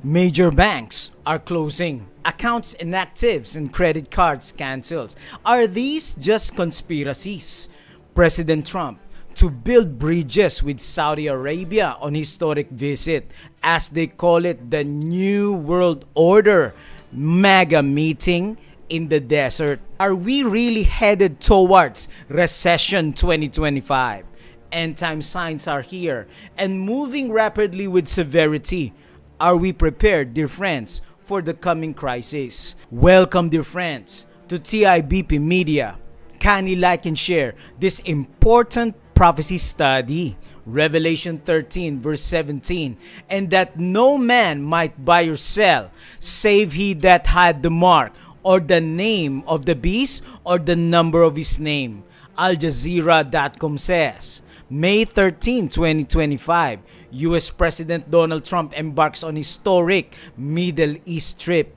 Major banks are closing. Accounts inactives and credit cards cancels. Are these just conspiracies? President Trump to build bridges with Saudi Arabia on historic visit, as they call it, the New World Order MAGA meeting in the desert. Are we really headed towards recession 2025? End time signs are here and moving rapidly with severity. Are we prepared, dear friends, for the coming crisis? Welcome, dear friends, to TIBP Media. Kindly like and share this important prophecy study, Revelation 13 verse 17, and that no man might buy or sell, save he that had the mark, or the name of the beast, or the number of his name. AlJazeera.com says, May 13, 2025, U.S. President Donald Trump embarks on historic Middle East trip.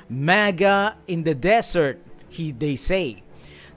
MAGA in the desert, they say.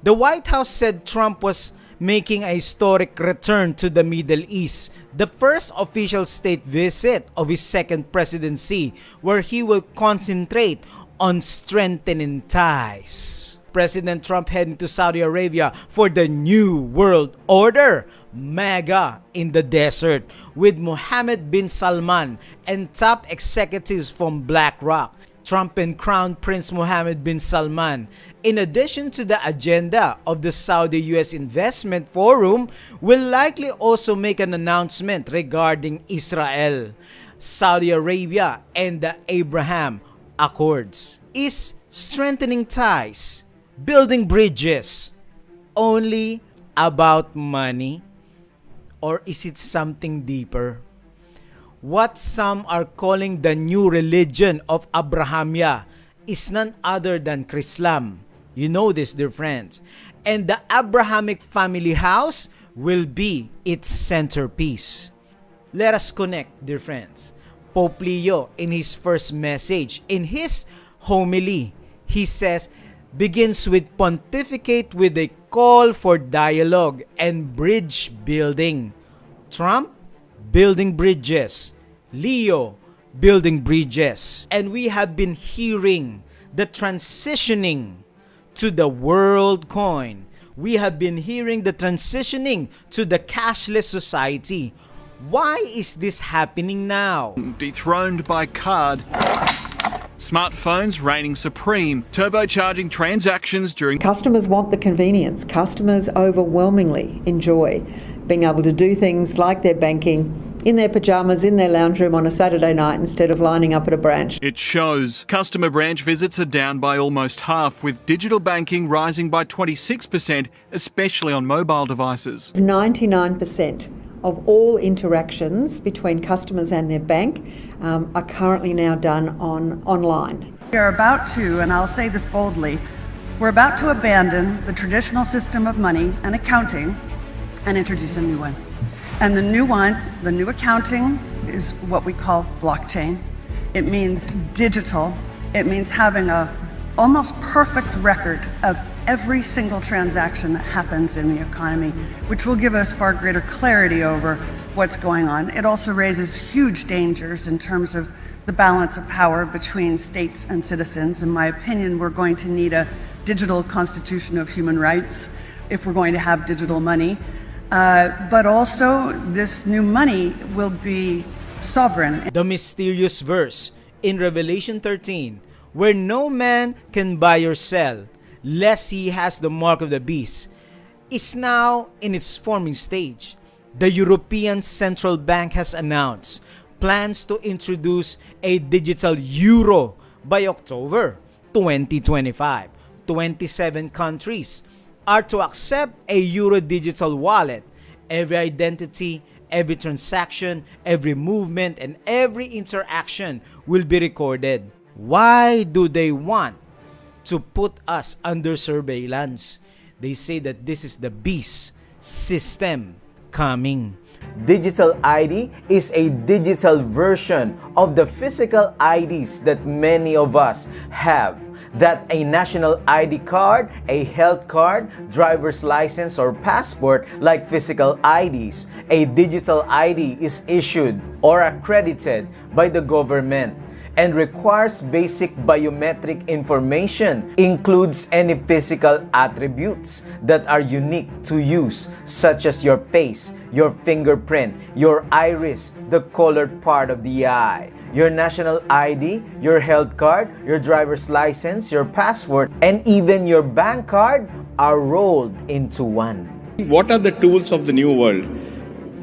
The White House said Trump was making a historic return to the Middle East, the first official state visit of his second presidency, where he will concentrate on strengthening ties. President Trump heading to Saudi Arabia for the New World Order, MAGA in the desert, with Mohammed bin Salman and top executives from BlackRock. Trump and Crown Prince Mohammed bin Salman, in addition to the agenda of the Saudi-US Investment Forum, will likely also make an announcement regarding Israel, Saudi Arabia, and the Abraham Accords. Is strengthening ties, building bridges, only about money? Or is it something deeper? What some are calling the new religion of Abrahamia is none other than Chrislam. You know this, dear friends. And the Abrahamic family house will be its centerpiece. Let us connect, dear friends. Pope Leo, in his first message, in his homily, he says, begins with pontificate with a call for dialogue and bridge building. Trump, building bridges. Leo, building bridges. And we have been hearing the transitioning to the world coin. We have been hearing the transitioning to the cashless society. Why is this happening now? Dethroned by card. Smartphones reigning supreme, turbocharging transactions during... Customers want the convenience. Customers overwhelmingly enjoy being able to do things like their banking in their pajamas, in their lounge room on a Saturday night instead of lining up at a branch. It shows. Customer branch visits are down by almost half, with digital banking rising by 26%, especially on mobile devices. 99% of all interactions between customers and their bank are currently now done online. We are about to, and I'll say this boldly, we're about to abandon the traditional system of money and accounting and introduce a new one. And the new one, the new accounting, is what we call blockchain. It means digital. It means having a almost perfect record of every single transaction that happens in the economy, which will give us far greater clarity over what's going on. It also raises huge dangers in terms of the balance of power between states and citizens. In my opinion, we're going to need a digital constitution of human rights if we're going to have digital money. But also, this new money will be sovereign. The mysterious verse in Revelation 13, where no man can buy or sell, lest he has the mark of the beast, is now in its forming stage. The European Central Bank has announced plans to introduce a digital euro by October 2025. 27 countries are to accept a euro digital wallet. Every identity, every transaction, every movement, and every interaction will be recorded. Why do they want to put us under surveillance? They say that this is the beast system coming. Digital ID is a digital version of the physical IDs that many of us have. That a national ID card, a health card, driver's license, or passport, like physical IDs, a digital ID is issued or accredited by the government. and requires basic biometric information, includes any physical attributes that are unique to use, such as your face, your fingerprint, your iris, the colored part of the eye, your national ID, your health card, your driver's license, your passport, and even your bank card are rolled into one. What are the tools of the new world?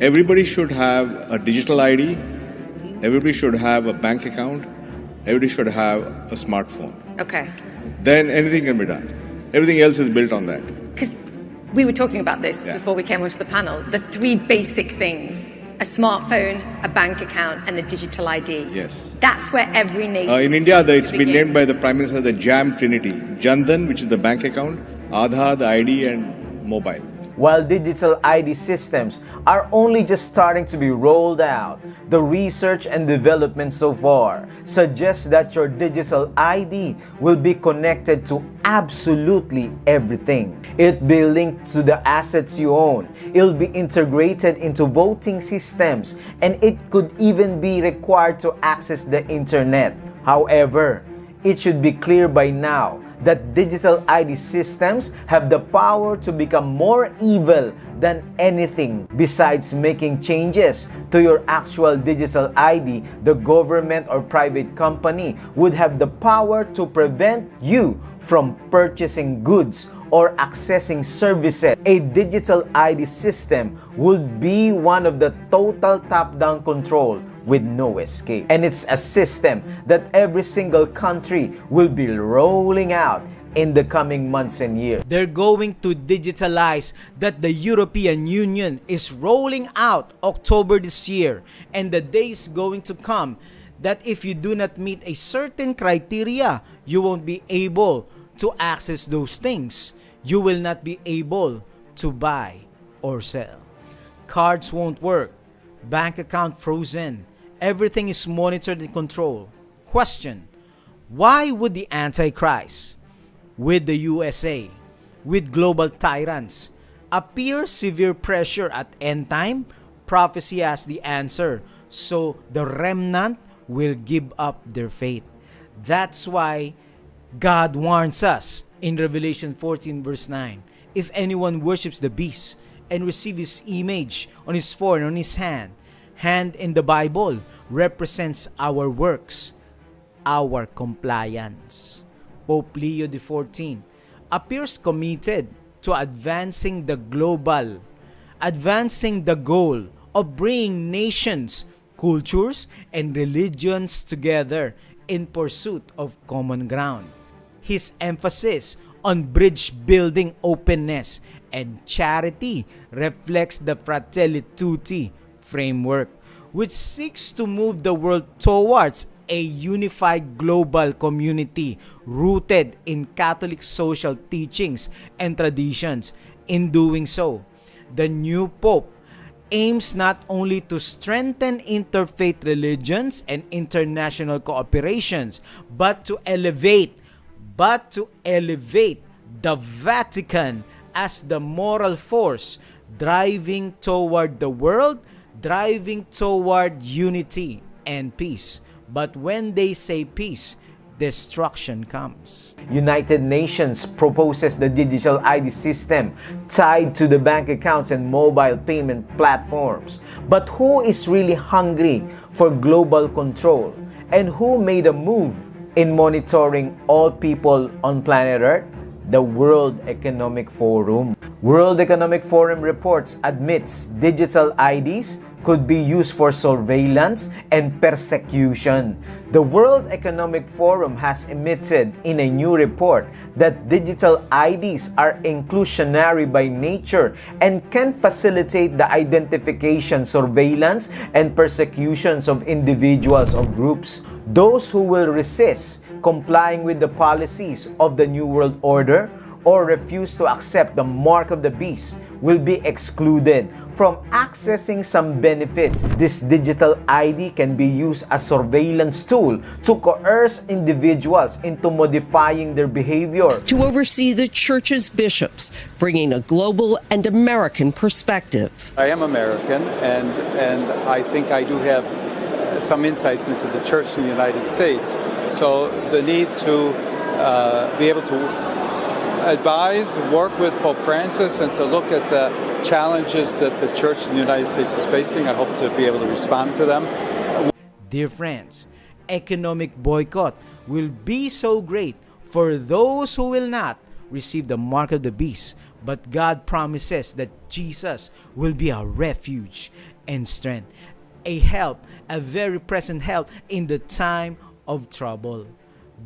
Everybody should have a digital ID, everybody should have a bank account, everybody should have a smartphone. Okay. Then anything can be done. Everything else is built on that. Because we were talking about this before we came onto the panel. The three basic things: a smartphone, a bank account, and a digital ID. Yes. That's where every nation... In India, has to it's been begin. named by the Prime Minister the JAM Trinity. Jan Dhan, which is the bank account, Aadhaar, the ID, and mobile. While digital ID systems are only just starting to be rolled out, the research and development so far suggests that your digital ID will be connected to absolutely everything. It'll be linked to the assets you own. It'll be integrated into voting systems, and it could even be required to access the internet. However, it should be clear by now that digital ID systems have the power to become more evil than anything. Besides making changes to your actual digital ID, the government or private company would have the power to prevent you from purchasing goods or accessing services. A digital ID system would be one of the total top-down control with no escape. And it's a system that every single country will be rolling out in the coming months and years. They're going to digitalize that the European Union is rolling out October this year, and the days going to come that if you do not meet a certain criteria, you won't be able to access those things. You will not be able to buy or sell. Cards won't work. Bank account frozen. Everything is monitored and controlled. Question: why would the Antichrist, with the USA, with global tyrants, appear severe pressure at end time? Prophecy has the answer, so the remnant will give up their faith. That's why God warns us in Revelation 14 verse 9. If anyone worships the beast and receives his image on his forehead, on his hand in the Bible represents our works, our compliance. Pope Leo XIV appears committed to advancing the goal of bringing nations, cultures, and religions together in pursuit of common ground. His emphasis on bridge building, openness, and charity reflects the Fratelli Tutti framework, which seeks to move the world towards a unified global community rooted in Catholic social teachings and traditions. In doing so, the new Pope aims not only to strengthen interfaith religions and international cooperations, but to elevate the Vatican as the moral force driving toward the world, driving toward unity and peace. But when they say peace, destruction comes. United Nations proposes the digital ID system tied to the bank accounts and mobile payment platforms. But who is really hungry for global control? And who made a move in monitoring all people on planet Earth? The World Economic Forum. World Economic Forum reports admits digital IDs could be used for surveillance and persecution. The World Economic Forum has admitted in a new report that digital IDs are inclusionary by nature and can facilitate the identification, surveillance, and persecutions of individuals or groups. Those who will resist complying with the policies of the New World Order or refuse to accept the mark of the beast will be excluded from accessing some benefits. This digital ID can be used as surveillance tool to coerce individuals into modifying their behavior. To oversee the church's bishops, bringing a global and American perspective. I am American, and I think I do have some insights into the church in the United States. So the need to be able to advise, work with Pope Francis, and to look at the challenges that the church in the United States is facing. I hope to be able to respond to them. Dear friends, economic boycott will be so great for those who will not receive the mark of the beast. But God promises that Jesus will be our refuge and strength, a help, a very present help in the time of trouble.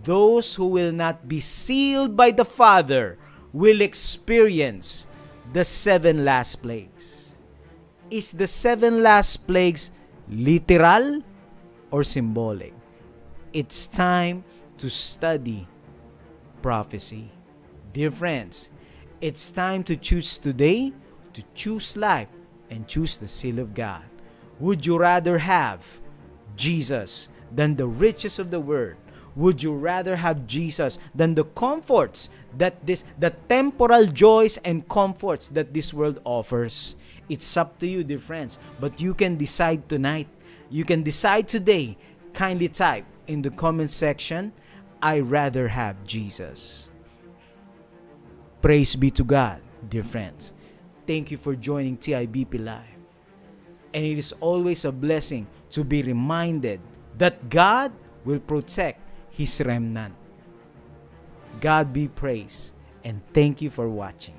Those who will not be sealed by the Father will experience the 7 last plagues. Is the 7 last plagues literal or symbolic? It's time to study prophecy. Dear friends, it's time to choose today, to choose life and choose the seal of God. Would you rather have Jesus than the riches of the world? Would you rather have Jesus than the comforts that the temporal joys and comforts that this world offers? It's up to you, dear friends, but you can decide tonight. You can decide today. Kindly type in the comment section, I rather have Jesus. Praise be to God, dear friends. Thank you for joining TIBP Live. And it is always a blessing to be reminded that God will protect His remnant. God be praised, and thank you for watching.